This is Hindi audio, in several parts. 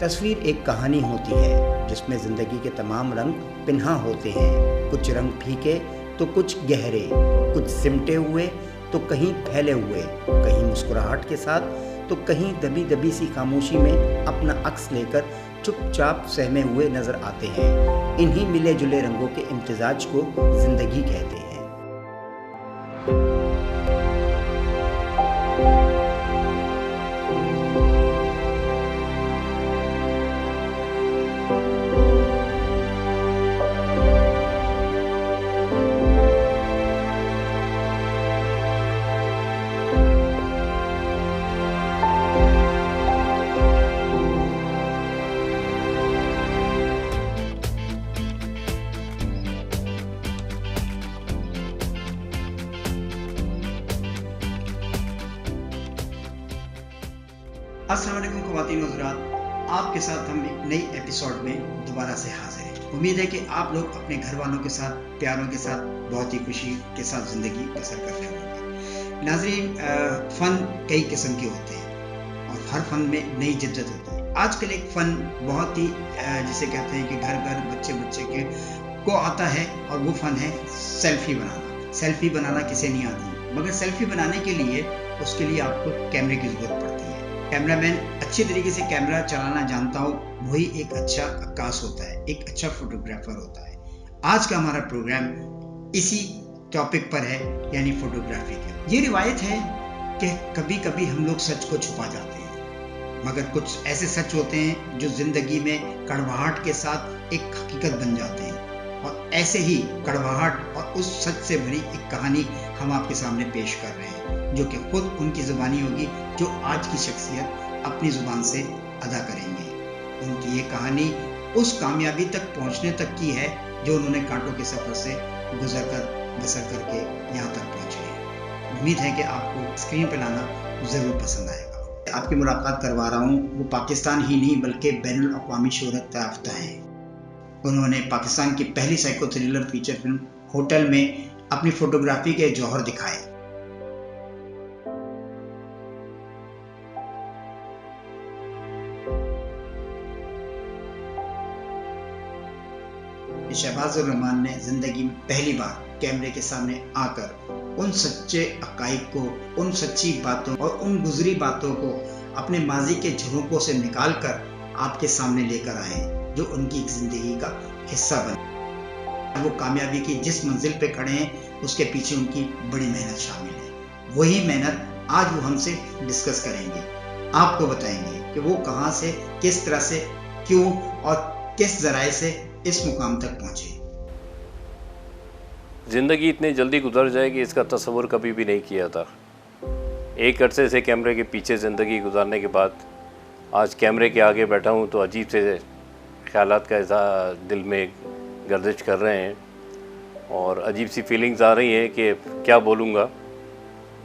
तस्वीर एक कहानी होती है जिसमें ज़िंदगी के तमाम रंग पिन्हा होते हैं। कुछ रंग फीके तो कुछ गहरे, कुछ सिमटे हुए तो कहीं फैले हुए, कहीं मुस्कुराहट के साथ तो कहीं दबी दबी सी खामोशी में अपना अक्स लेकर चुपचाप सहमे हुए नज़र आते हैं। इन्हीं मिले जुले रंगों के इम्तिजाज को ज़िंदगी कहते हैं। अस्सलाम वालेकुम ख़वातीन व हज़रात, आपके साथ हम एक नई एपिसोड में दोबारा से हाजिर हैं। उम्मीद है कि आप लोग अपने घर वालों के साथ, प्यारों के साथ बहुत ही खुशी के साथ ज़िंदगी बसर कर रहे होंगे। नाज़रीन, फ़न कई किस्म के होते हैं और हर फ़न में नई जिद्दत होती है। आजकल एक फ़न बहुत ही जिसे कहते हैं कि घर घर बच्चे बच्चे के को आता है और वो फ़न है सेल्फ़ी बनाना। सेल्फ़ी बनाना किसे नहीं आती, मगर सेल्फ़ी बनाने के लिए उसके लिए आपको कैमरे की ज़रूरत पड़ती है। कैमरामैन अच्छी तरीके से कैमरा चलाना जानता हो वही एक अच्छा अक्कास होता है, एक अच्छा फोटोग्राफर होता है। आज का हमारा प्रोग्राम इसी टॉपिक पर है, यानी फोटोग्राफी का। ये रिवायत है कि कभी कभी हम लोग सच को छुपा जाते हैं, मगर कुछ ऐसे सच होते हैं जो जिंदगी में कड़वाहट के साथ एक हकीकत बन जाते हैं। और ऐसे ही कड़वाहट और उस सच से भरी एक कहानी हम आपके सामने पेश कर रहे हैं, जो कि खुद उनकी ज़ुबानी होगी, जो आज की शख्सियत अपनी ज़ुबान से अदा करेंगे। उनकी ये कहानी उस कामयाबी तक पहुंचने तक की है जो उन्होंने कांटों के सफ़र से गुजर कर बसर करके यहाँ तक पहुँचे हैं। उम्मीद है कि आपको स्क्रीन पर लाना ज़रूर पसंद आएगा। आपकी मुलाकात करवा रहा हूँ, वो पाकिस्तान ही नहीं बल्कि बैनुल अक़वामी शोहरत याफ्ता हैं। उन्होंने पाकिस्तान की पहली psycho thriller feature film hotel में अपनी फोटोग्राफी के जौहर दिखाए। शहबाजुर रहमान ने जिंदगी में पहली बार कैमरे के सामने आकर उन सच्चे हक़ाइक़ को, उन सच्ची बातों और उन गुजरी बातों को अपने माजी के झरोकों से निकाल कर आपके सामने लेकर आए, जो उनकी जिंदगी का हिस्सा बने। वो कामयाबी की जिस मंजिल पे खड़े हैं उसके पीछे उनकी बड़ी मेहनत शामिल है। वही मेहनत आज वो हमसे डिस्कस करेंगे, आपको बताएंगे कि वो कहाँ से, किस तरह से, क्यों और किस ज़राए से इस मुकाम तक पहुँचे। ज़िंदगी इतनी जल्दी गुजर जाएगी इसका तस्वुर कभी भी नहीं किया था। एक अरसे से कैमरे के पीछे ज़िंदगी गुजारने के बाद आज कैमरे के आगे बैठा हूँ तो अजीब से ख़यालात का ऐसा दिल में गर्दिश कर रहे हैं और अजीब सी फीलिंग्स आ रही हैं कि क्या बोलूँगा।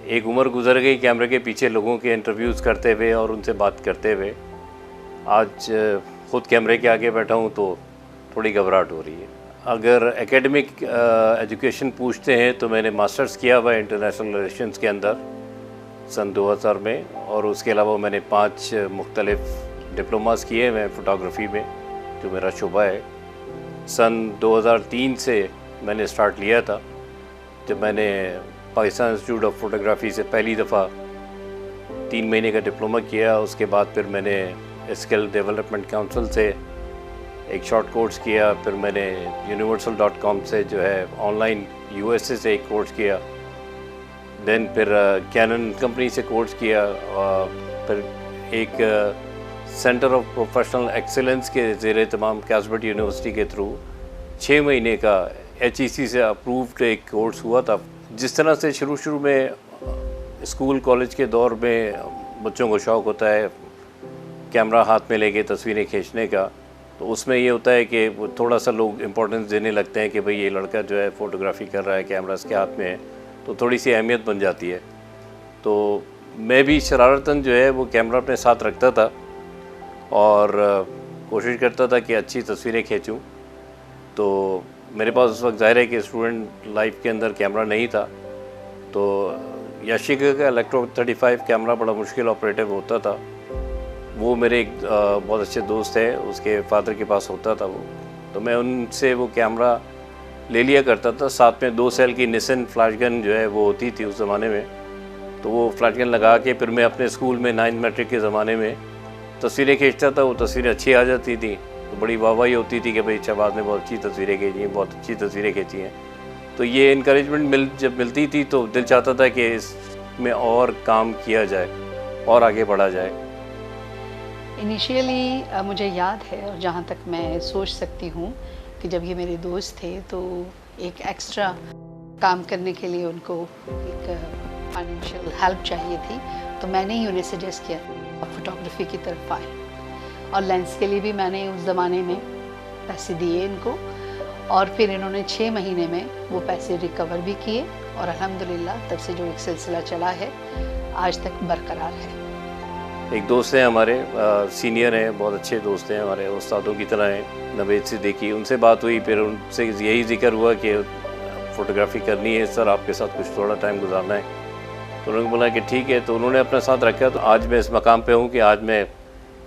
एक उम्र गुजर गई कैमरे के पीछे लोगों के इंटरव्यूज़ करते हुए और उनसे बात करते हुए। आज ख़ुद कैमरे के आगे बैठा हूँ तो थोड़ी घबराहट हो रही है। अगर एकेडमिक एजुकेशन पूछते हैं तो मैंने मास्टर्स किया हुआ इंटरनेशनल रिलेशंस के अंदर सन 2000 में, और उसके अलावा मैंने 5 मुख्तलिफ डिप्लोमास किए हैं फ़ोटोग्राफ़ी में, जो मेरा शुबा है। सन 2003 से मैंने स्टार्ट लिया था, जब मैंने पाकिस्तान इंस्टीट्यूट ऑफ फ़ोटोग्राफ़ी से पहली दफ़ा 3 महीने का डिप्लोमा किया। उसके बाद फिर मैंने स्किल डेवलपमेंट काउंसिल से एक शॉर्ट कोर्स किया। फिर मैंने universal.com से जो है ऑनलाइन USA से एक कोर्स किया। देन फिर कैनन कंपनी से कोर्स किया। और फिर एक सेंटर ऑफ प्रोफेशनल एक्सीलेंस के ज़ेरे तमाम कैसबर्ट यूनिवर्सिटी के थ्रू 6 महीने का HEC से अप्रूव्ड एक कोर्स हुआ था। जिस तरह से शुरू में स्कूल कॉलेज के दौर में बच्चों को शौक़ होता है कैमरा हाथ में लेके तस्वीरें खींचने का, तो उसमें ये होता है कि वो थोड़ा सा लोग इम्पोर्टेंस देने लगते हैं कि भाई ये लड़का जो है फ़ोटोग्राफ़ी कर रहा है, कैमरा इसके हाथ में है, तो थोड़ी सी अहमियत बन जाती है। तो मैं भी शरारतन जो है वो कैमरा अपने साथ रखता था और कोशिश करता था कि अच्छी तस्वीरें खींचूं। तो मेरे पास उस वक्त ज़ाहिर है कि स्टूडेंट लाइफ के अंदर कैमरा नहीं था, तो याशिका का इलेक्ट्रो 35 कैमरा बड़ा मुश्किल ऑपरेटिव होता था। वो मेरे एक बहुत अच्छे दोस्त है, उसके फादर के पास होता था वो, तो मैं उनसे वो कैमरा ले लिया करता था। साथ में 2 सेल की निसन फ्लैश गन जो है वो होती थी उस ज़माने में, तो वो फ्लैश गन लगा के फिर मैं अपने स्कूल में 9th मैट्रिक के ज़माने में तस्वीरें खींचता था। वो तस्वीरें अच्छी आ जाती थी तो बड़ी वाहवाही होती थी कि भाई शहबाज ने बहुत अच्छी तस्वीरें खींची हैं, बहुत अच्छी तस्वीरें खींची हैं। तो ये इनकरेजमेंट जब मिलती थी तो दिल चाहता था कि इसमें और काम किया जाए और आगे बढ़ा जाए। इनिशियली मुझे याद है, और जहाँ तक मैं सोच सकती हूँ कि जब ये मेरे दोस्त थे तो एक एक्स्ट्रा काम करने के लिए उनको एक फाइनेंशियल हेल्प चाहिए थी, तो मैंने ही उन्हें सजेस्ट किया आप फोटोग्राफी की तरफ आए। और लेंस के लिए भी मैंने उस ज़माने में पैसे दिए इनको, और फिर इन्होंने 6 महीने में वो पैसे रिकवर भी किए, और अल्हम्दुलिल्लाह तब से जो एक सिलसिला चला है आज तक बरकरार है। एक दोस्त हैं हमारे, सीनियर हैं, बहुत अच्छे दोस्त हैं हमारे, उस्तादों की तरह हैं, नवेद सिद्दीकी। उनसे बात हुई, फिर उनसे यही जिक्र हुआ कि फ़ोटोग्राफ़ी करनी है सर, आपके साथ कुछ थोड़ा टाइम गुजारना है। तो उन्होंने बोला कि ठीक है, तो उन्होंने अपने साथ रखा। तो आज मैं इस मकाम पे हूँ कि आज मैं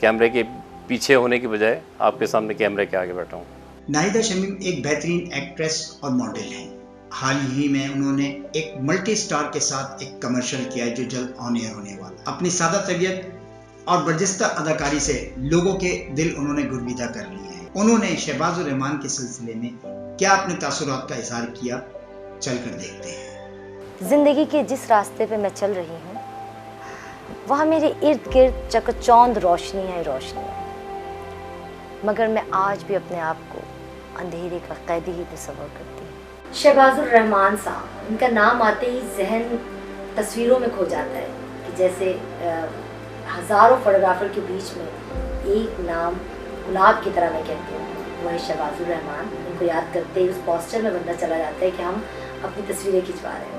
कैमरे के पीछे होने की बजाय आपके सामने कैमरे के आगे बैठा हूँ। नाहिदा शमीम एक बेहतरीन एक्ट्रेस और मॉडल हैं। हाल ही में उन्होंने एक मल्टी स्टार के साथ एक कमर्शियल किया है जो जल्द ऑन एयर होने वाला। अपनी सादा तबीयत और बर्जस्ता अदाकारी से लोगों के दिल उन्होंने गुरविदा कर लिए हैं। उन्होंने शहबाजुर रहमान के सिलसिले में क्या अपने तासुरात का इजहार किया, चलकर देखते हैं। जिंदगी के जिस रास्ते पे मैं चल रही हूँ वहाँ मेरे इर्द गिर्द चकचौंध रोशनी है, रोशनी है, मगर मैं आज भी अपने आप को अंधेरे का कैदी ही तस्वर करती हूँ। शहबाजुर रहमान साहब, इनका नाम आते ही जहन तस्वीरों में खो जाता है कि जैसे हज़ारों फोटोग्राफर के बीच में एक नाम गुलाब की तरह मैं कहती हूँ, वो है शहबाजुर रहमान। इनको याद करते ही उस पोस्टर में बंदा चला जाता है कि हम अपनी तस्वीरें खिंचवा रहे हैं।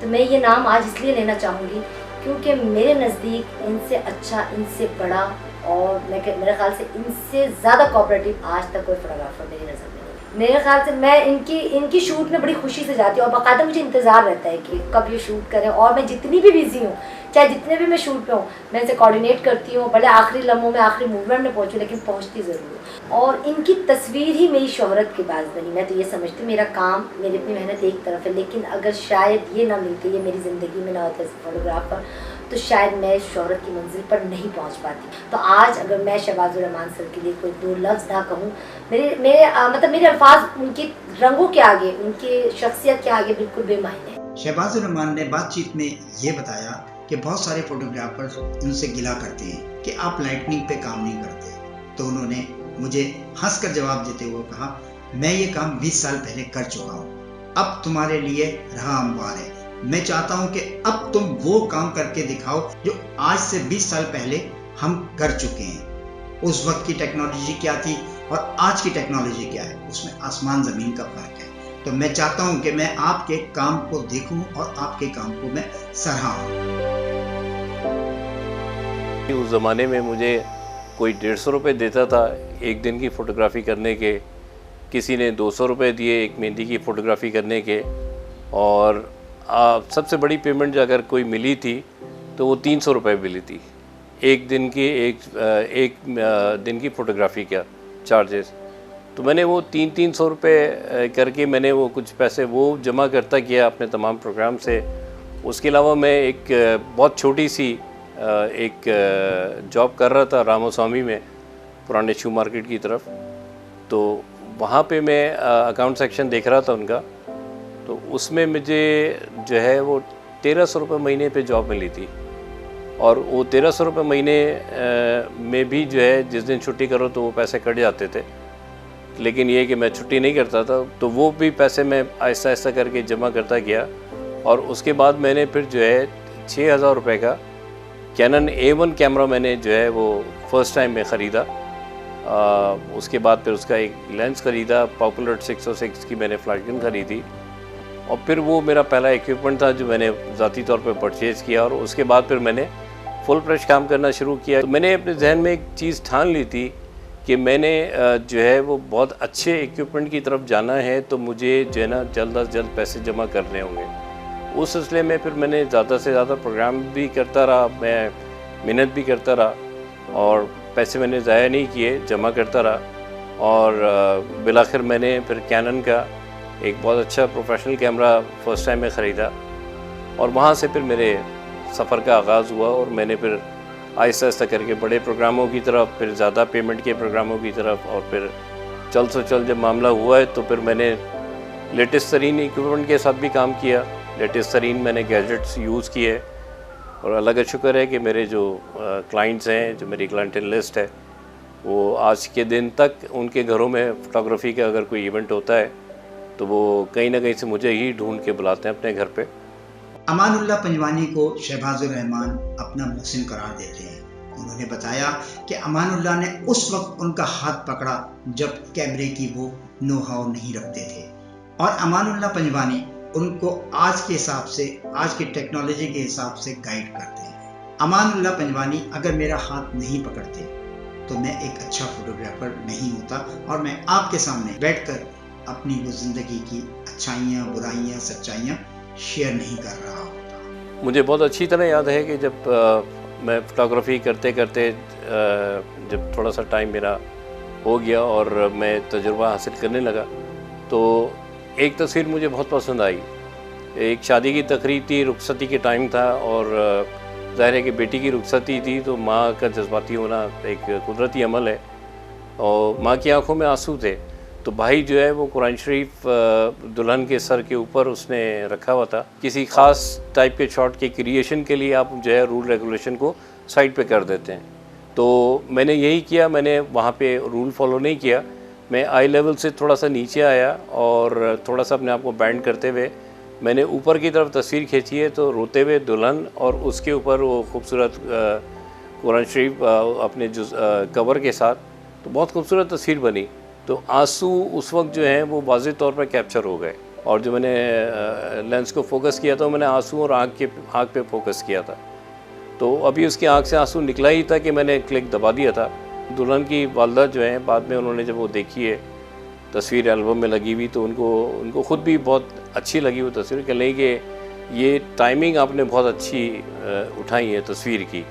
तो मैं ये नाम आज इसलिए लेना चाहूँगी क्योंकि मेरे नज़दीक इनसे अच्छा, इनसे बड़ा और मेरे ख्याल से इनसे ज़्यादा कोऑपरेटिव आज तक कोई फोटोग्राफर मेरी नज़र में नहीं। मेरे ख्याल से मैं इनकी शूट में बड़ी खुशी से जाती हूँ, और बाकायदा मुझे इंतज़ार रहता है कि कब ये शूट करें। और मैं जितनी भी बिजी हूँ, चाहे जितने भी मैं शूट पे हूँ, मैं इनसे कोऑर्डिनेट करती हूँ, भले आखिरी लम्हों में आखिरी मूवमेंट में पहुँचूँ, लेकिन पहुँचती ज़रूर हूँ। और इनकी तस्वीर ही मेरी शोहरत की बात बनी। मैं तो ये समझती हूँ मेरा काम, मेरी अपनी मेहनत एक तरफ है, लेकिन अगर शायद ये ना मिलती, ये मेरी ज़िंदगी में ना होता एज फोटोग्राफर, तो शायद मैं शोहरत की मंजिल पर नहीं पहुंच पाती। तो आज अगर मैं शहबाजुर रहमान सर के लिए कोई 2 लफ्ज़ ना कहूँ, मेरे अल्फाज उनके रंगों के आगे, उनके शख्सियत के आगे बिल्कुल बेमायने हैं। शहबाजुर रहमान ने बातचीत में ये बताया कि बहुत सारे फोटोग्राफर्स उनसे गिला करते हैं कि आप लाइटनिंग पे काम नहीं करते। तो उन्होंने मुझे हंसकर जवाब देते हुए कहा, मैं ये काम 20 साल पहले कर चुका हूँ, अब तुम्हारे लिए राह हमवार है। मैं चाहता हूं कि अब तुम वो काम करके दिखाओ जो आज से 20 साल पहले हम कर चुके हैं। उस वक्त की टेक्नोलॉजी क्या थी और आज की टेक्नोलॉजी क्या है, उसमें आसमान ज़मीन का फ़र्क है। तो मैं चाहता हूं कि मैं आपके काम को देखूं और आपके काम को मैं सराहूं। उस ज़माने में मुझे कोई 150 रुपये देता था एक दिन की फ़ोटोग्राफ़ी करने के, किसी ने 200 रुपये दिए एक मेहंदी की फ़ोटोग्राफ़ी करने के, और सबसे बड़ी पेमेंट अगर कोई मिली थी तो वो 300 रुपये मिली थी एक दिन की फ़ोटोग्राफ़ी का चार्जेस। तो मैंने वो 300 रुपये करके मैंने वो कुछ पैसे वो जमा करता किया अपने तमाम प्रोग्राम से। उसके अलावा मैं एक बहुत छोटी सी एक जॉब कर रहा था रामास्वामी में, पुराने शू मार्केट की तरफ। तो वहाँ पे मैं अकाउंट सेक्शन देख रहा था उनका, तो उसमें मुझे जो है वो 1300 रुपये महीने पे जॉब मिली थी। और वो 1300 रुपये महीने में भी जो है जिस दिन छुट्टी करो तो वो पैसे कट जाते थे, लेकिन ये कि मैं छुट्टी नहीं करता था, तो वो भी पैसे मैं आहिस्ता आहिस्ता करके जमा करता गया। और उसके बाद मैंने फिर जो है 6000 रुपये का कैनन A1 कैमरा मैंने जो है वो फ़र्स्ट टाइम में ख़रीदा। उसके बाद फिर उसका एक लेंस ख़रीदा, पॉपुलर 606 की मैंने फ्लैश गन ख़रीदी, और फिर वो मेरा पहला इक्विपमेंट था जो मैंने ज़ाती तौर पे परचेज़ किया। और उसके बाद फिर मैंने फुल फ्रेश काम करना शुरू किया। तो मैंने अपने जहन में एक चीज़ ठान ली थी कि मैंने जो है वो बहुत अच्छे इक्विपमेंट की तरफ जाना है, तो मुझे जो है ना जल्द अज जल्द पैसे जमा करने होंगे। उस सिलसिले में फिर मैंने ज़्यादा से ज़्यादा प्रोग्राम भी करता रहा, मैं मेहनत भी करता रहा। और पैसे मैंने ज़ाया नहीं किए, जमा करता रहा और बिलाखिर मैंने फिर कैनन का एक बहुत अच्छा प्रोफेशनल कैमरा फ़र्स्ट टाइम में ख़रीदा और वहाँ से फिर मेरे सफ़र का आगाज़ हुआ और मैंने फिर आहिस्ता आहिस्ता करके बड़े प्रोग्रामों की तरफ, फिर ज़्यादा पेमेंट के प्रोग्रामों की तरफ, और फिर चल से चल जब मामला हुआ है तो फिर मैंने लेटेस्ट तरीन इक्विपमेंट के साथ भी काम किया, लेटेस्ट तरीन मैंने गैजेट्स यूज़ किए और अल्लाह का शुक्र है कि मेरे जो क्लाइंट्स हैं, जो मेरी क्लाइंटल लिस्ट है, वो आज के दिन तक उनके घरों में फ़ोटोग्राफ़ी का अगर कोई इवेंट होता है तो वो कहीं ना कहीं से मुझे ही ढूंढ के बुलाते हैं अपने घर पे। अमानुल्लाह पंजवानी को शहबाजुर रहमान अपना मोहसिन करार देते हैं। उन्होंने बताया कि अमानुल्लाह ने उस वक्त उनका हाथ पकड़ा जब कैमरे की वो नो हाउ नहीं रखते थे और अमानुल्लाह पंजवानी उनको आज के हिसाब से, आज की टेक्नोलॉजी के हिसाब से गाइड करते हैं। अमानुल्लाह पंजवानी अगर मेरा हाथ नहीं पकड़ते तो मैं एक अच्छा फोटोग्राफर नहीं होता और मैं आपके सामने बैठकर अपनी वो ज़िंदगी की अच्छाइयाँ, बुराइयाँ, सच्चाइयाँ शेयर नहीं कर रहा होता। मुझे बहुत अच्छी तरह याद है कि जब मैं फ़ोटोग्राफ़ी करते करते जब थोड़ा सा टाइम मेरा हो गया और मैं तजुर्बा हासिल करने लगा तो एक तस्वीर मुझे बहुत पसंद आई। एक शादी की तकरीब थी, रुखसती के टाइम था और ज़ाहिर है कि बेटी की रुखसती थी तो माँ का जज्बाती होना एक कुदरती अमल है और माँ की आंखों में आंसू थे। तो भाई जो है वो कुरान शरीफ दुल्हन के सर के ऊपर उसने रखा हुआ था। किसी ख़ास टाइप के शॉट के क्रिएशन के लिए आप जो है रूल रेगुलेशन को साइड पे कर देते हैं, तो मैंने यही किया। मैंने वहाँ पे रूल फॉलो नहीं किया, मैं आई लेवल से थोड़ा सा नीचे आया और थोड़ा सा अपने आप को बैंड करते हुए मैंने ऊपर की तरफ तस्वीर खींची है। तो रोते हुए दुल्हन और उसके ऊपर वो खूबसूरत कुरान शरीफ अपने जो कवर के साथ, तो बहुत खूबसूरत तस्वीर बनी। तो आंसू उस वक्त जो हैं वो वाज़ेह तौर पर कैप्चर हो गए और जो मैंने लेंस को फोकस किया था मैंने आंसू और आँख पे फोकस किया था। तो अभी उसकी आँख से आंसू निकला ही था कि मैंने क्लिक दबा दिया था। दुल्हन की वालदा जो है बाद में उन्होंने जब वो देखी है तस्वीर एल्बम में लगी हुई तो उनको ख़ुद भी बहुत अच्छी लगी वो तस्वीर। कह लें कि ये टाइमिंग आपने बहुत अच्छी उठाई है तस्वीर की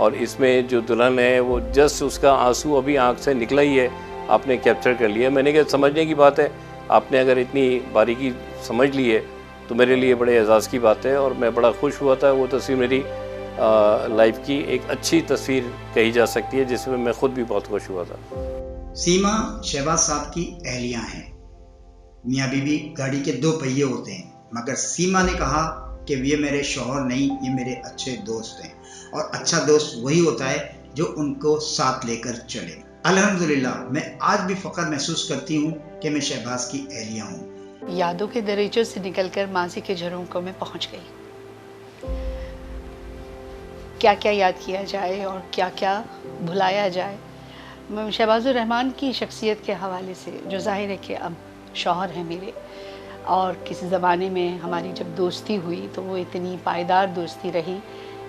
और इसमें जो दुल्हन है वो जस्ट उसका आंसू अभी आँख से निकला ही है, आपने कैप्चर कर लिया। मैंने कहा समझने की बात है, आपने अगर इतनी बारीकी समझ ली है तो मेरे लिए बड़े एजाज़ की बात है और मैं बड़ा खुश हुआ था। वो तस्वीर मेरी लाइफ की एक अच्छी तस्वीर कही जा सकती है जिसमें मैं ख़ुद भी बहुत खुश हुआ था। सीमा शहबाज साहब की अहलिया हैं। मियाँ बीवी गाड़ी के दो पहिए होते हैं, मगर सीमा ने कहा कि ये मेरे शौहर नहीं, ये मेरे अच्छे दोस्त हैं और अच्छा दोस्त वही होता है जो उनको साथ लेकर चले। अल्हम्दुलिल्लाह मैं आज भी फ़ख्र महसूस करती हूँ कि मैं शहबाज की अहलिया हूँ। यादों के दरीचों से निकलकर माजी के झरोकों में पहुँच गई। क्या क्या याद किया जाए और क्या क्या भुलाया जाए। शहबाजुर रहमान की शख्सियत के हवाले से जो ज़ाहिर है कि अब शौहर हैं मेरे और किसी ज़माने में हमारी जब दोस्ती हुई तो वो इतनी पायदार दोस्ती रही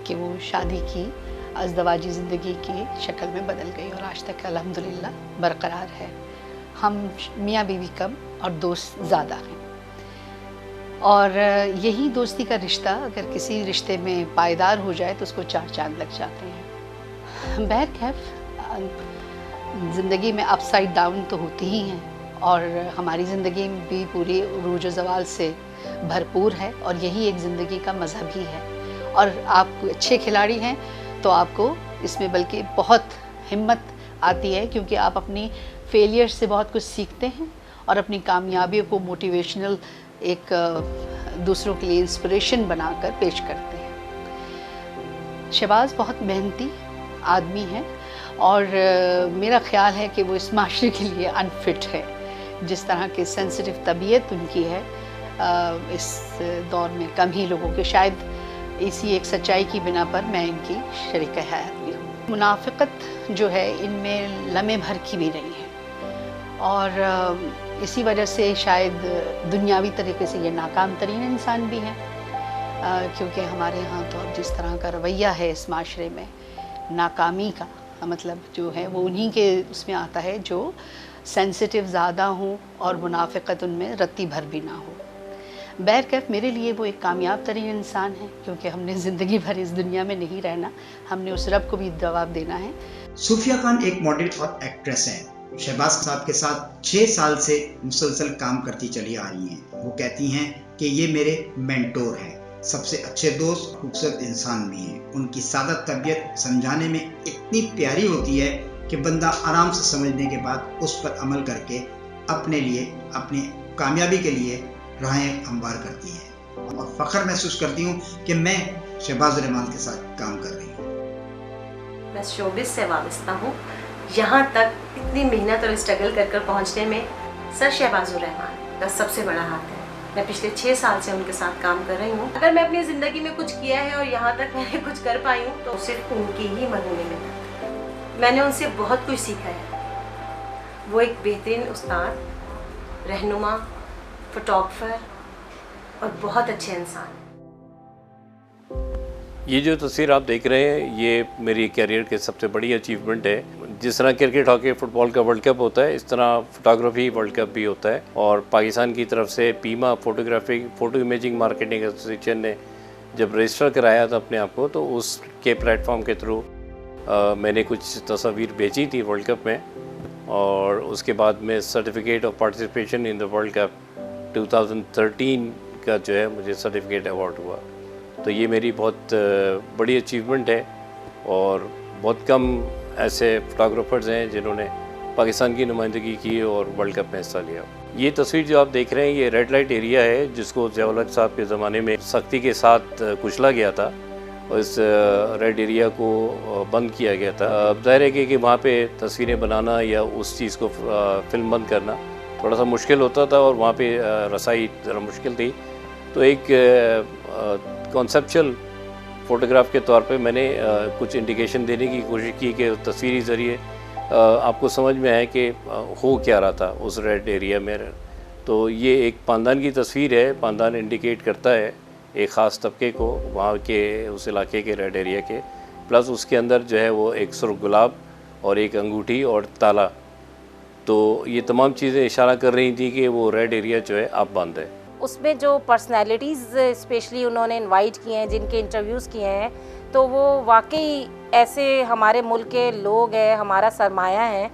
कि वो शादी की अज़दवाजी ज़िंदगी की शक्ल में बदल गई और आज तक अल्हम्दुलिल्लाह बरकरार है। हम मियाँ बीवी कम और दोस्त ज़्यादा हैं और यही दोस्ती का रिश्ता अगर किसी रिश्ते में पायदार हो जाए तो उसको चार चांद लग जाते हैं। बहरकैफ ज़िंदगी में अपसाइड डाउन तो होती ही हैं और हमारी ज़िंदगी भी पूरी उरूज व ज़वाल से भरपूर है और यही एक ज़िंदगी का मज़हब ही है। और आप अच्छे खिलाड़ी हैं तो आपको इसमें बल्कि बहुत हिम्मत आती है क्योंकि आप अपनी फेलियर से बहुत कुछ सीखते हैं और अपनी कामयाबियों को मोटिवेशनल एक दूसरों के लिए इंस्पिरेशन बनाकर पेश करते हैं। शहबाज बहुत मेहनती आदमी है और मेरा ख़्याल है कि वो इस माशरे के लिए अनफिट है। जिस तरह की सेंसिटिव तबीयत उनकी है इस दौर में कम ही लोगों के, शायद इसी एक सच्चाई की बिना पर मैं इनकी शरीक हयात भी हूँ। मुनाफ़िक़त जो है इनमें लम्हे भर की भी नहीं है और इसी वजह से शायद दुनियावी तरीके से ये नाकाम तरीन इंसान भी हैं क्योंकि हमारे यहाँ तो अब जिस तरह का रवैया है इस माशरे में नाकामी का मतलब जो है वो उन्हीं के उसमें आता है जो सेंसिटिव ज़्यादा हों और मुनाफ़िक़त उनमें रत्ती भर भी ना हो। बैरकैफ मेरे लिए वो एक कामयाब तरीन इंसान है, क्योंकि हमने ज़िंदगी भर इस दुनिया में नहीं रहना, हमने उस रब को भी जवाब देना है। सूफिया खान एक मॉडल और एक्ट्रेस हैं। शहबाज साहब के साथ 6 साल से मुसलसल काम करती चली आ रही हैं। वो कहती हैं कि ये मेरे मेंटोर हैं, सबसे अच्छे दोस्त, खूबसूरत इंसान भी हैं। उनकी सादा तबीयत समझाने में इतनी प्यारी होती है कि बंदा आराम से समझने के बाद उस पर अमल करके अपने लिए, अपनी कामयाबी के लिए राहें हमवार करती है। और फख्र महसूस करती हूँ कि मैं शहबाज रहमान के साथ काम कर रही हूँ। मैं शोबिस से वाबस्ता हूँ। यहाँ तक इतनी मेहनत और स्ट्रगल कर पहुँचने में सर शहबाजुर रहमान का सबसे बड़ा हाथ है। मैं पिछले 6 साल से उनके साथ काम कर रही हूँ। अगर मैं अपनी ज़िंदगी में कुछ किया है और यहाँ तक मैंने कुछ कर पाई हूँ तो सिर्फ उनकी ही मदद में। मैंने उनसे बहुत कुछ सीखा है। वो एक बेहतरीन उस्ताद, रहनुमा, फोटोग्राफर और बहुत अच्छे इंसान। ये जो तस्वीर आप देख रहे हैं ये मेरी कैरियर के सबसे बड़ी अचीवमेंट है। जिस तरह क्रिकेट, हॉकी, फुटबॉल का वर्ल्ड कप होता है, इस तरह फोटोग्राफी वर्ल्ड कप भी होता है। और पाकिस्तान की तरफ से Pima photo imaging marketing association ने जब रजिस्टर कराया था अपने आप को, तो उसके प्लेटफॉर्म के थ्रू मैंने कुछ तस्वीर भेजी थी वर्ल्ड कप में। और उसके बाद में certificate of participation in the world cup 2013 का जो है मुझे सर्टिफिकेट अवार्ड हुआ। तो ये मेरी बहुत बड़ी अचीवमेंट है और बहुत कम ऐसे फोटोग्राफर्स हैं जिन्होंने पाकिस्तान की नुमाइंदगी की और वर्ल्ड कप में हिस्सा लिया। ये तस्वीर जो आप देख रहे हैं ये रेड लाइट एरिया है, जिसको ज़िया-उल-हक साहब के ज़माने में सख्ती के साथ कुचला गया था और इस रेड एरिया को बंद किया गया था। ज़ाहिर है कि वहाँ पे तस्वीरें बनाना या उस चीज़ को फिल्म बंद करना थोड़ा सा मुश्किल होता था और वहाँ पे रसाई ज़रा मुश्किल थी। तो एक कॉन्सेप्चुअल फ़ोटोग्राफ के तौर पे मैंने कुछ इंडिकेशन देने की कोशिश की कि तस्वीरी ज़रिए आपको समझ में आए कि हो क्या रहा था उस रेड एरिया में। तो ये एक पानदान की तस्वीर है। पानदान इंडिकेट करता है एक ख़ास तबके को, वहाँ के उस इलाके के रेड एरिया के। प्लस उसके अंदर जो है वो एक सुर्ख गुलाब और एक अंगूठी और ताला, तो ये तमाम चीज़ें इशारा कर रही थी कि वो रेड एरिया जो है अब बंद है। उसमें जो पर्सनैलिटीज़ स्पेशली उन्होंने इनवाइट किए हैं, जिनके इंटरव्यूज़ किए हैं, तो वो वाकई ऐसे हमारे मुल्क के लोग हैं, हमारा सरमाया है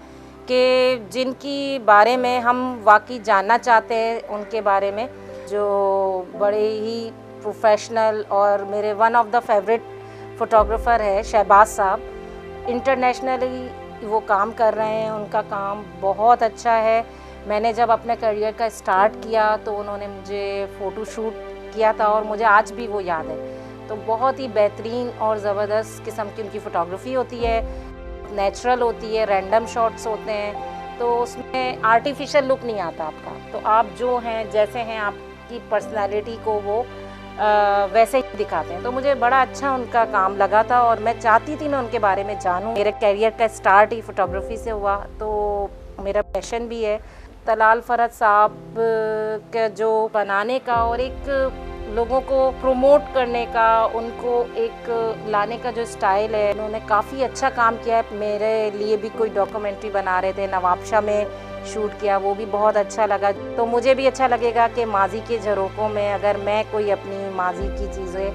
कि जिनकी बारे में हम वाकई जानना चाहते हैं, उनके बारे में, जो बड़े ही प्रोफेशनल और मेरे one of the favourite photographer है शहबाज साहब। इंटरनेशनली वो काम कर रहे हैं, उनका काम बहुत अच्छा है। मैंने जब अपने करियर का स्टार्ट किया तो उन्होंने मुझे फ़ोटो शूट किया था और मुझे आज भी वो याद है। तो बहुत ही बेहतरीन और ज़बरदस्त किस्म की उनकी फ़ोटोग्राफ़ी होती है, नेचुरल होती है, रैंडम शॉट्स होते हैं, तो उसमें आर्टिफिशियल लुक नहीं आता आपका। तो आप जो हैं, जैसे हैं, आपकी पर्सनैलिटी को वो वैसे ही दिखाते हैं। तो मुझे बड़ा अच्छा उनका काम लगा था और मैं चाहती थी मैं उनके बारे में जानूँ। मेरे करियर का स्टार्ट ही फ़ोटोग्राफ़ी से हुआ, तो मेरा पैशन भी है। तलाल फ़रहत साहब का जो बनाने का और एक लोगों को प्रमोट करने का, उनको एक लाने का जो स्टाइल है, उन्होंने काफ़ी अच्छा काम किया है। मेरे लिए भी कोई डॉक्यूमेंट्री बना रहे थे, नवाबशाह में शूट किया, वो भी बहुत अच्छा लगा। तो मुझे भी अच्छा लगेगा कि माजी के झरोकों में अगर मैं कोई अपनी माजी की चीज़ें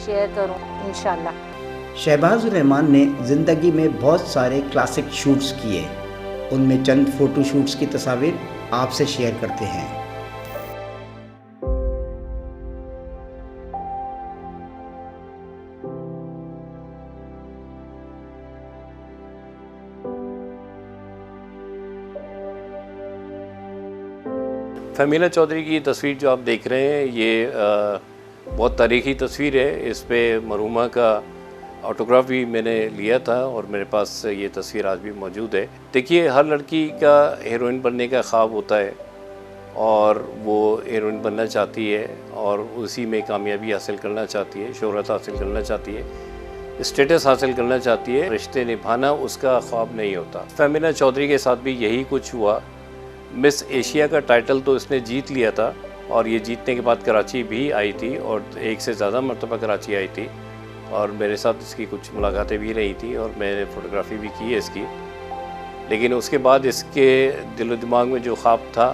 शेयर करूं, इंशाल्लाह। शहबाज रहमान ने ज़िंदगी में बहुत सारे क्लासिक शूट्स किए, उनमें चंद फ़ोटो शूट्स की तस्वीर आपसे शेयर करते हैं। फमीला चौधरी की तस्वीर जो आप देख रहे हैं ये बहुत तारीख़ी तस्वीर है। इस पे मरहूमा का ऑटोग्राफ भी मैंने लिया था और मेरे पास ये तस्वीर आज भी मौजूद है। देखिए, हर लड़की का हीरोइन बनने का ख्वाब होता है और वो हीरोइन बनना चाहती है और उसी में कामयाबी हासिल करना चाहती है, शोहरत हासिल करना चाहती है, स्टेटस हासिल करना चाहती है। रिश्ते निभाना उसका ख्वाब नहीं होता। फमीला चौधरी के साथ भी यही कुछ हुआ। मिस एशिया का टाइटल तो इसने जीत लिया था और ये जीतने के बाद कराची भी आई थी और एक से ज़्यादा मरतबा कराची आई थी और मेरे साथ इसकी कुछ मुलाकातें भी रही थी और मैंने फ़ोटोग्राफ़ी भी की है इसकी। लेकिन उसके बाद इसके दिलो दिमाग में जो ख्वाब था,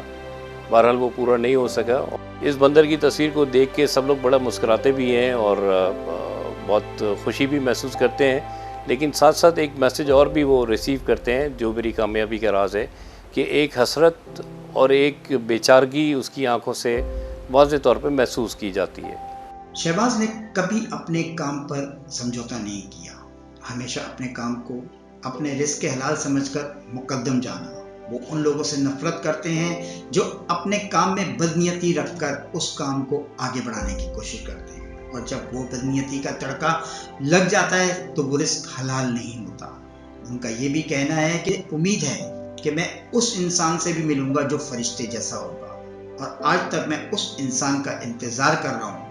बहरहाल वो पूरा नहीं हो सका। इस बंदर की तस्वीर को देख के सब लोग बड़ा मुस्कुराते भी हैं और बहुत खुशी भी महसूस करते हैं, लेकिन साथ साथ एक मैसेज और भी वो रिसीव करते हैं जो मेरी कामयाबी का राज है कि एक हसरत और एक बेचारगी उसकी आंखों से वाज़ेह तौर पे महसूस की जाती है। शहबाज ने कभी अपने काम पर समझौता नहीं किया, हमेशा अपने काम को अपने रिस्क के हलाल समझकर मुकद्दम जाना। वो उन लोगों से नफरत करते हैं जो अपने काम में बदनीयती रखकर उस काम को आगे बढ़ाने की कोशिश करते हैं, और जब वो बदनीयती का तड़का लग जाता है तो वो रिस्क हलाल नहीं होता। उनका ये भी कहना है कि उम्मीद है कि मैं उस इंसान से भी मिलूंगा जो फरिश्ते जैसा होगा, और आज तक मैं उस इंसान का इंतजार कर रहा हूँ।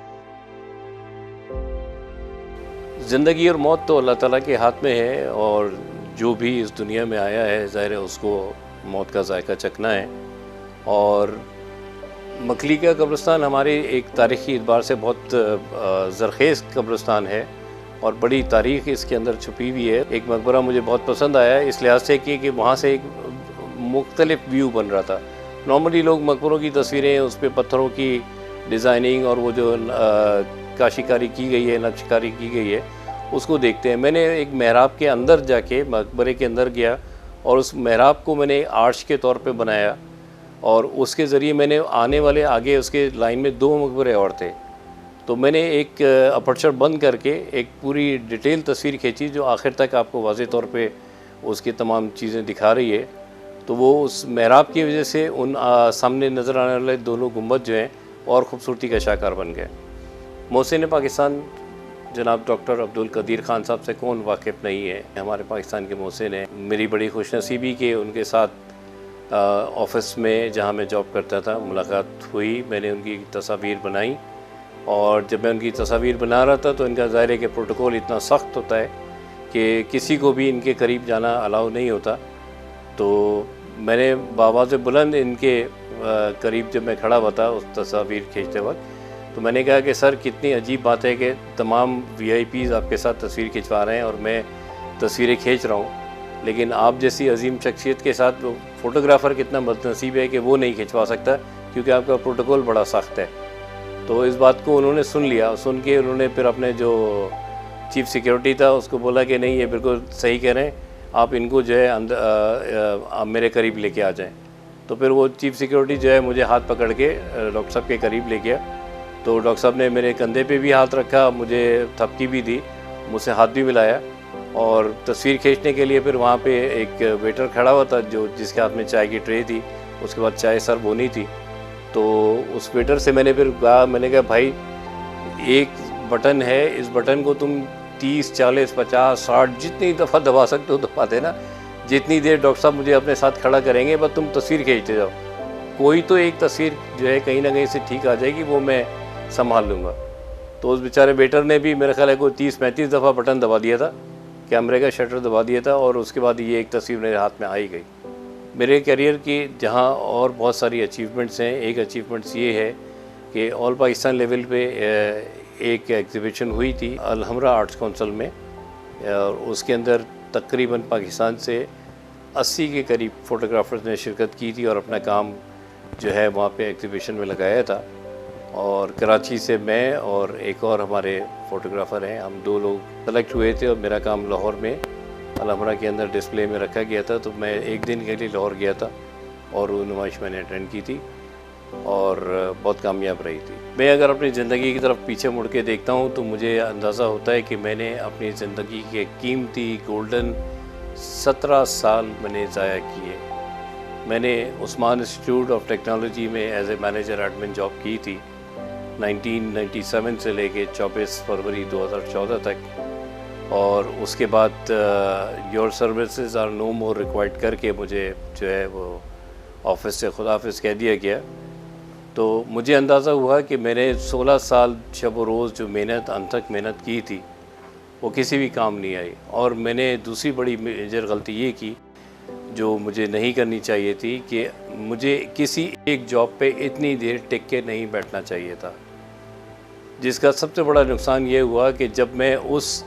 ज़िंदगी और मौत तो अल्लाह ताला के हाथ में है, और जो भी इस दुनिया में आया है ज़ाहिर है उसको मौत का जायका चखना है। और मकली का कब्रिस्तान हमारे एक तारीख़ी एतबार से बहुत ज़रख़ेज़ कब्रिस्तान है और बड़ी तारीख़ इसके अंदर छुपी हुई है। एक मकबरा मुझे बहुत पसंद आया इस लिहाज से कि वहाँ से एक मुख्तलिफ व्यू बन रहा था। नॉर्मली लोग मकबरों की तस्वीरें, उस पर पत्थरों की डिज़ाइनिंग और वो जो काशीकारी की गई है, नक्शकारी की गई है, उसको देखते हैं। मैंने एक महराब के अंदर जाके मकबरे के अंदर गया और उस महराब को मैंने आर्च के तौर पे बनाया, और उसके ज़रिए मैंने आने वाले आगे उसके लाइन में 2 मकबरे और थे, तो मैंने एक अपर्चर बंद करके एक पूरी डिटेल तस्वीर खींची जो आखिर तक आपको वाज़ेह तौर पे उसकी तमाम चीज़ें दिखा रही है। तो वो उस महराब की वजह से उन सामने नज़र आने वाले दोनों गुंबद जो हैं और ख़ूबसूरती का शाकार बन गए। मोहसिन पाकिस्तान जनाब डॉक्टर अब्दुल कदीर ख़ान साहब से कौन वाकिफ़ नहीं है, हमारे पाकिस्तान के मोहसिन हैं। मेरी बड़ी खुशनसीबी कि उनके साथ ऑफ़िस में जहाँ मैं जॉब करता था मुलाकात हुई, मैंने उनकी तस्वीर बनाई, और जब मैं उनकी तस्वीर बना रहा था तो इनका ज़ाहिर है कि प्रोटोकॉल इतना सख्त होता है कि किसी को भी इनके करीब जाना अलाउ नहीं होता। तो मैंने बावाज़ बुलंद इनके करीब जब मैं खड़ा हुआ था उस तस्वीर खींचते वक्त, तो मैंने कहा कि सर कितनी अजीब बात है कि तमाम VIPs आपके साथ तस्वीर खिंचवा रहे हैं और मैं तस्वीरें खींच रहा हूँ, लेकिन आप जैसी अजीम शख्सियत के साथ वो फ़ोटोग्राफ़र कितना बदनसीब है कि वो नहीं खिंचवा सकता क्योंकि आपका प्रोटोकॉल बड़ा सख्त है। तो इस बात को उन्होंने सुन लिया, सुन के उन्होंने फिर अपने जो चीफ़ सिक्योरिटी था उसको बोला कि नहीं ये बिल्कुल सही कह रहे हैं, आप इनको जो है अंदर मेरे करीब लेके आ जाएँ। तो फिर वो चीफ़ सिक्योरिटी जो है मुझे हाथ पकड़ के डॉक्टर साहब के करीब ले गया। तो डॉक्टर साहब ने मेरे कंधे पे भी हाथ रखा, मुझे थपकी भी दी, मुझसे हाथ भी मिलाया, और तस्वीर खींचने के लिए फिर वहाँ पे एक वेटर खड़ा हुआ था जो जिसके हाथ में चाय की ट्रे थी, उसके बाद चाय सर्व होनी थी। तो उस वेटर से मैंने फिर कहा, मैंने कहा भाई एक बटन है, इस बटन को तुम 30, 40, 50, 60 जितनी दफ़ा दबा सकते हो दबा देना, जितनी देर डॉक्टर साहब मुझे अपने साथ खड़ा करेंगे बस तुम तस्वीर खींचते जाओ, कोई तो एक तस्वीर जो है कहीं ना कहीं से ठीक आ जाएगी, वो मैं संभाल लूँगा। तो उस बेचारे वेटर ने भी मेरे ख्याल है कोई 30-35 दफ़ा बटन दबा दिया था, कैमरे का शटर दबा दिया था, और उसके बाद ये एक तस्वीर मेरे हाथ में आई गई। मेरे करियर की जहाँ और बहुत सारी अचीवमेंट्स हैं, एक अचीवमेंट्स ये है कि ऑल पाकिस्तान लेवल पे एक एग्ज़िबिशन हुई थी अलहमरा आर्ट्स काउंसिल में, और उसके अंदर तकरीबन पाकिस्तान से 80 के करीब फ़ोटोग्राफ़र्स ने शिरकत की थी और अपना काम जो है वहाँ पे एग्ज़िबिशन में लगाया था। और कराची से मैं और एक और हमारे फ़ोटोग्राफ़र हैं, हम 2 लोग सेलेक्ट हुए थे, और मेरा काम लाहौर में अलहमरा के अंदर डिस्प्ले में रखा गया था। तो मैं एक दिन के लिए लाहौर गया था और वो नुमाइश मैंने अटेंड की थी और बहुत कामयाब रही थी। मैं अगर अपनी ज़िंदगी की तरफ पीछे मुड़ के देखता हूँ तो मुझे अंदाज़ा होता है कि मैंने अपनी ज़िंदगी के कीमती गोल्डन 17 साल मैंने ज़ाया किए। मैंने उस्मान इंस्टीट्यूट ऑफ टेक्नोलॉजी में as a manager admin job की थी 1997 से लेके 24 फरवरी 2014 तक, और उसके बाद your services are no more required करके मुझे जो है वो ऑफिस से खुदाफिज कह दिया गया। तो मुझे अंदाज़ा हुआ कि मैंने 16 साल शब रोज़ जो मेहनत अनथक मेहनत की थी वो किसी भी काम नहीं आई, और मैंने दूसरी बड़ी मेजर गलती ये की जो मुझे नहीं करनी चाहिए थी कि मुझे किसी एक जॉब पे इतनी देर टिक के नहीं बैठना चाहिए था, जिसका सबसे बड़ा नुकसान ये हुआ कि जब मैं उस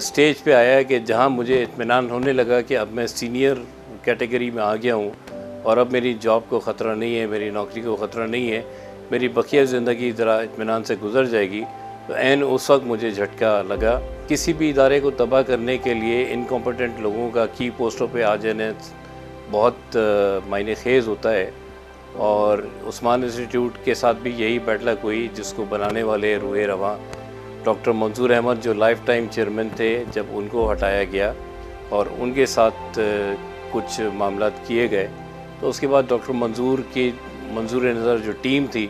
स्टेज पे आया कि जहाँ मुझे इत्मीनान होने लगा कि अब मैं सीनियर कैटेगरी में आ गया हूँ और अब मेरी जॉब को ख़तरा नहीं है, मेरी नौकरी को ख़तरा नहीं है, मेरी बकिया ज़िंदगी ज़रा इत्मीनान से गुजर जाएगी। तो ऐन उस वक्त मुझे झटका लगा। किसी भी इदारे को तबाह करने के लिए इनकॉम्पिटेंट लोगों का की पोस्टों पे आ जाने बहुत मायने खेज़ होता है। और उस्मान इंस्टीट्यूट के साथ भी यही बैड लक हुई, जिसको बनाने वाले रूहे रवां डॉक्टर मंजूर अहमद जो लाइफ टाइम चेयरमैन थे, जब उनको हटाया गया और उनके साथ कुछ मामला किए गए, तो उसके बाद डॉक्टर मंजूर नज़र जो टीम थी,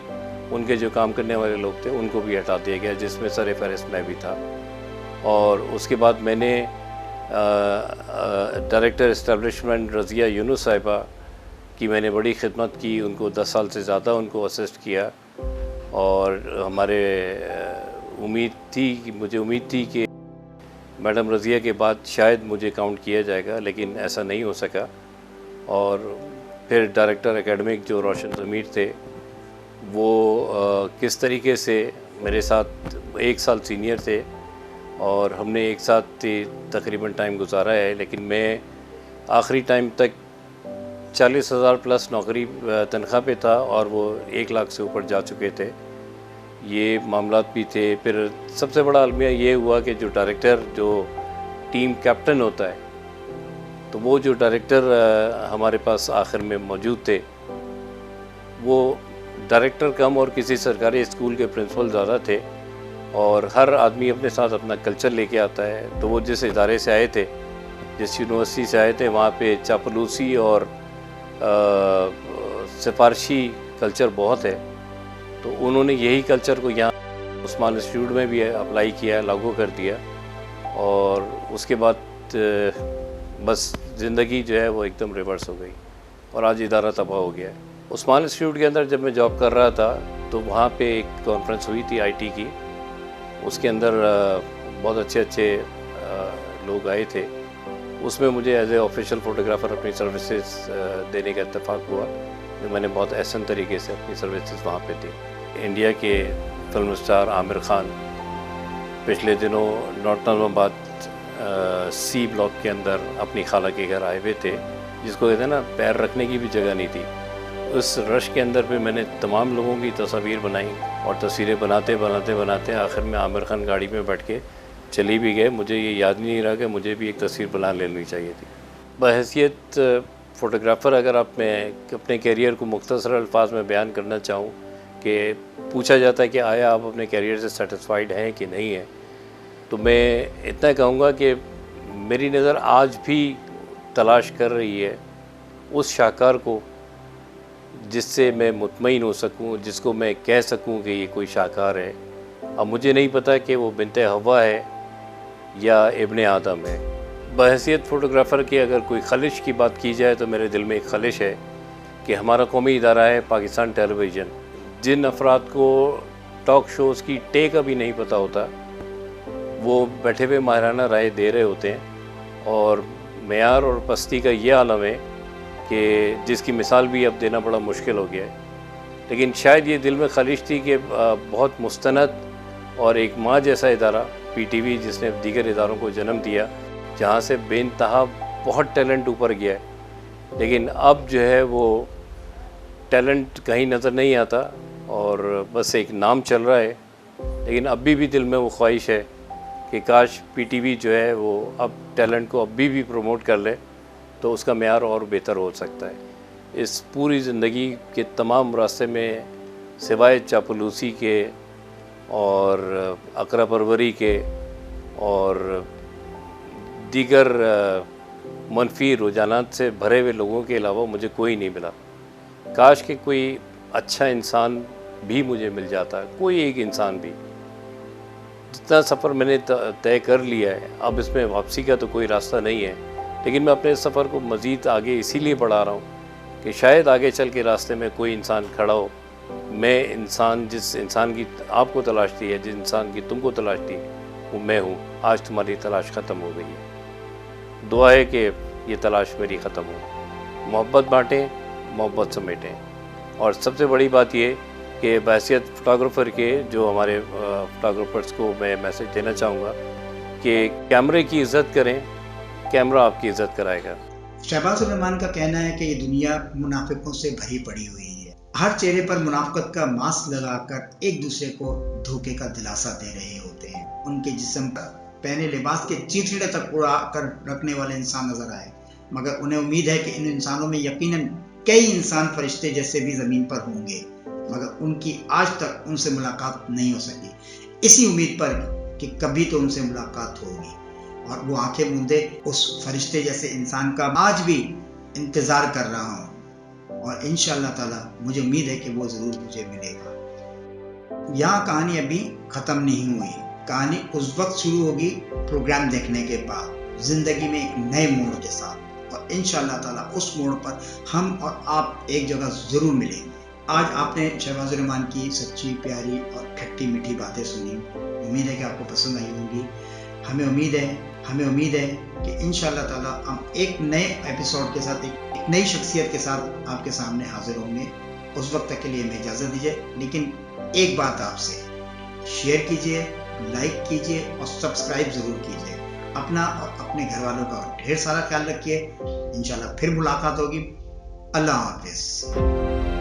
उनके जो काम करने वाले लोग थे, उनको भी हटा दिया गया, जिसमें सर फहरिस्त मैं भी था। और उसके बाद मैंने डायरेक्टर इस्टेब्लिशमेंट रज़िया यूनुस साहिबा की मैंने बड़ी खिदमत की, उनको 10 साल से ज़्यादा उनको असिस्ट किया। और हमारे मुझे उम्मीद थी कि मैडम रज़िया के बाद शायद मुझे काउंट किया जाएगा, लेकिन ऐसा नहीं हो सका। और फिर डायरेक्टर एकेडमिक जो रोशन ज़मीर थे, वो किस तरीके से मेरे साथ 1 साल सीनियर थे और हमने एक साथ तकरीबन टाइम गुजारा है। लेकिन मैं आखिरी टाइम तक 40,000 प्लस नौकरी तनख्वाह पे था और वो 1 लाख से ऊपर जा चुके थे। ये मामलात भी थे। फिर सबसे बड़ा अलमिया ये हुआ कि जो डायरेक्टर जो टीम कैप्टन होता है, तो वो जो डायरेक्टर हमारे पास आखिर में मौजूद थे, वो डायरेक्टर कम और किसी सरकारी स्कूल के प्रिंसिपल ज़्यादा थे। और हर आदमी अपने साथ अपना कल्चर लेके आता है। तो वो जिस इदारे से आए थे, जिस यूनिवर्सिटी से आए थे, वहाँ पे चापलूसी और सिफारशी कल्चर बहुत है। तो उन्होंने यही कल्चर को यहाँ उस्मान इंस्टीट्यूट में भी अप्लाई किया, लागू कर दिया। और उसके बाद बस ज़िंदगी जो है वो एकदम रिवर्स हो गई और आज इदारा तबाह हो गया है। उस्मान इंस्टीट्यूट के अंदर जब मैं जॉब कर रहा था, तो वहाँ पे एक कॉन्फ्रेंस हुई थी आईटी की। उसके अंदर बहुत अच्छे लोग आए थे। उसमें मुझे एज ए ऑफिशियल फ़ोटोग्राफ़र अपनी सर्विसेज देने का इत्तेफाक हुआ। मैंने बहुत एहसन तरीके से अपनी सर्विसेज वहाँ पे दी। इंडिया के फिल्म स्टार आमिर खान पिछले दिनों नॉर्थ नाज़िमाबाद सी ब्लॉक के अंदर अपनी खाला के घर आए हुए थे, जिसको कहते हैं ना पैर रखने की भी जगह नहीं थी। उस रश के अंदर पे मैंने तमाम लोगों की तस्वीर बनाई और तस्वीरें बनाते आखिर में आमिर खान गाड़ी में बैठ के चली भी गए। मुझे ये याद नहीं रहा कि मुझे भी एक तस्वीर बना लेनी चाहिए थी। बहैसियत फ़ोटोग्राफ़र अगर आप मैं अपने कैरियर को मुख्तसर अल्फाज में बयान करना चाहूँ कि पूछा जाता है कि आया आप अपने कैरियर से सेटिस्फाइड हैं कि नहीं है, तो मैं इतना कहूँगा कि मेरी नज़र आज भी तलाश कर रही है उस शाहकार को जिससे मैं मुतमईन हो सकूँ, जिसको मैं कह सकूँ कि ये कोई शाहकार है। अब मुझे नहीं पता कि वो बिन्ते हवा है या इब्ने आदम है। बहैसियत फ़ोटोग्राफ़र की अगर कोई खलिश की बात की जाए तो मेरे दिल में एक खलिश है कि हमारा कौमी इदारा है पाकिस्तान टेलीविज़न। जिन अफराद को टॉक शोज़ की टेक अभी नहीं पता होता, वो बैठे हुए माहिराना राय दे रहे होते हैं। और मेयार और पस्ती का ये आलम है कि जिसकी मिसाल भी अब देना बड़ा मुश्किल हो गया है। लेकिन शायद ये दिल में खलिश थी कि बहुत मुस्तनद और एक माँ जैसा इदारा पीटीवी, जिसने दीगर इदारों को जन्म दिया, जहाँ से बेइंतहा बहुत टैलेंट ऊपर गया है, लेकिन अब जो है वो टैलेंट कहीं नज़र नहीं आता और बस एक नाम चल रहा है। लेकिन अभी भी दिल में वो ख्वाहिश है कि काश पीटीवी जो है वो अब टैलेंट को अभी भी प्रमोट कर ले, तो उसका मेयार और बेहतर हो सकता है। इस पूरी ज़िंदगी के तमाम रास्ते में सिवाय चापलूसी के और अकरा परवरी के और दीगर मनफी रुझानात से भरे हुए लोगों के अलावा मुझे कोई नहीं मिला। काश कि कोई अच्छा इंसान भी मुझे मिल जाता, कोई एक इंसान भी। जितना सफ़र मैंने तय कर लिया है, अब इसमें वापसी का तो कोई रास्ता नहीं है। लेकिन मैं अपने सफ़र को मज़ीद आगे इसीलिए बढ़ा रहा हूँ कि शायद आगे चल के रास्ते में कोई इंसान खड़ा हो। मैं इंसान, जिस इंसान की आपको तलाश थी है, जिस इंसान की तुमको तलाश थी, वो मैं हूँ। आज तुम्हारी तलाश ख़त्म हो गई है। दुआ है कि ये तलाश मेरी ख़त्म हो। मोहब्बत बाँटें, मोहब्बत समेटें। और सबसे बड़ी बात ये कि बहैसियत फ़ोटोग्राफ़र के जो हमारे फ़ोटोग्राफ़र्स को मैं मैसेज देना चाहूँगा कि कैमरे की इज़्ज़त करें, कैमरा आपकी इज़्ज़त कराएगा। शहबाज रहमान का कहना है कि ये दुनिया मुनाफिकों से भरी पड़ी हुई है। हर चेहरे पर मुनाफकत का मास्क लगाकर एक दूसरे को धोखे का दिलासा दे रहे होते हैं। उनके जिस्म पर पहने लिबास के चीथड़े तक उड़ा कर रखने वाले इंसान नजर आए, मगर उन्हें उम्मीद है कि इन इंसानों में यकीनन कई इंसान फरिश्ते जैसे भी जमीन पर होंगे, मगर उनकी आज तक उनसे मुलाकात नहीं हो सकी। इसी उम्मीद पर कि कभी तो उनसे मुलाकात होगी, और वो आंखें मूंदे उस फरिश्ते जैसे इंसान का आज भी इंतजार कर रहा हूँ, और इंशाअल्लाह ताला मुझे उम्मीद है कि वो जरूर मुझे मिलेगा। यहाँ कहानी अभी खत्म नहीं हुई, कहानी उस वक्त शुरू होगी प्रोग्राम देखने के बाद, जिंदगी में एक नए मोड़ के साथ, और इंशाअल्लाह ताला उस मोड़ पर हम और आप एक जगह जरूर मिलेंगे। आज आपने शहबाज रहमान की सच्ची प्यारी और खट्टी मीठी बातें सुनी, उम्मीद है कि आपको पसंद आई होंगी। हमें उम्मीद है कि इंशाअल्लाह ताला हम एक नए एपिसोड के साथ, एक नई शख्सियत के साथ आपके सामने हाजिर होंगे। उस वक्त तक के लिए हमें इजाज़त दीजिए, लेकिन एक बात आपसे, शेयर कीजिए, लाइक कीजिए और सब्सक्राइब ज़रूर कीजिए। अपना और अपने घर वालों का ढेर सारा ख्याल रखिए। इंशाल्लाह फिर मुलाकात होगी। अल्लाह हाफिज़।